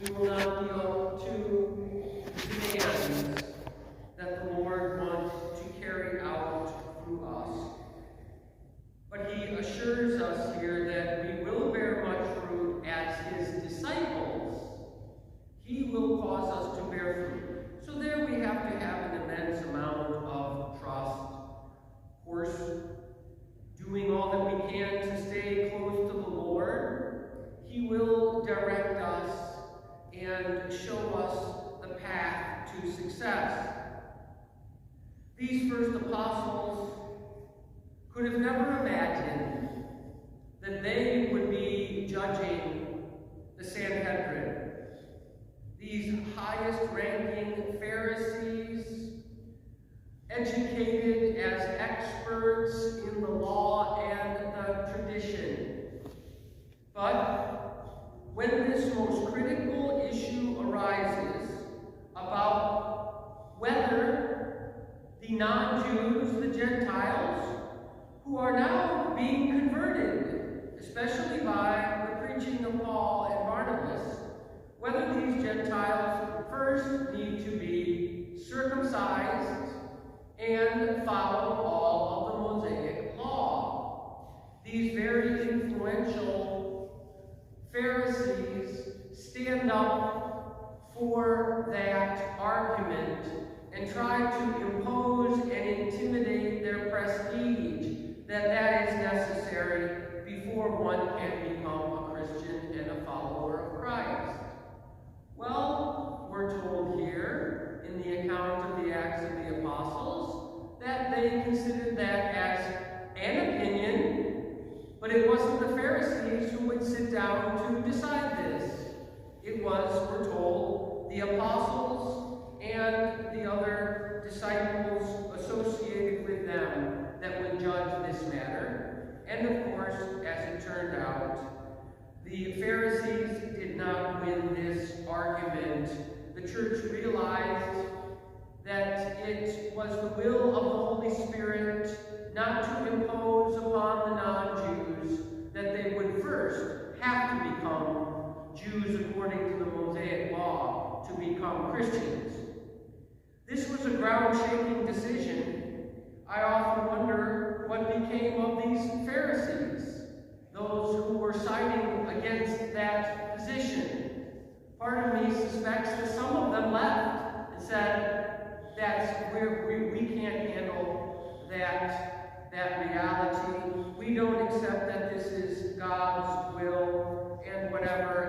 We will not yield to demands that the Lord wants to carry out through us. But he assures us here that we will bear much fruit as his disciples. He will cause us to bear fruit. So there we have to have an immense amount of trust. Of course, doing all that we can to stay close to the Lord. He will direct us and show us the path to success. These first apostles could have never imagined that they would be judging the Sanhedrin. These highest-ranking Pharisees, educated as experts in the law and the tradition. But when this most critical issue arises about whether the non-Jews, the Gentiles, who are now being converted, especially by the preaching of Paul and Barnabas, whether these Gentiles first need to be circumcised and follow all of the Mosaic law. These very influential Pharisees stand up for that argument and try to impose and intimidate their prestige that is necessary before one can become a Christian and a follower of Christ. Well, we're told here in the account of the Acts of the Apostles that they considered that as an opinion, but it wasn't the Pharisees who would sit down to decide this. It was, we're told, the apostles and the other disciples associated with them that would judge this matter. And of course, as it turned out, the Pharisees did not win this argument. The church realized that it was the will of the Holy Spirit not to impose upon the non-Jews that they would first have to become Jews according to the Mosaic law to become Christians. This was a ground-shaking decision. I often wonder what became of these Pharisees, those who were siding against that position. Part of me suspects that some of them left and said, we can't handle that reality. We don't accept that this is God's will and whatever.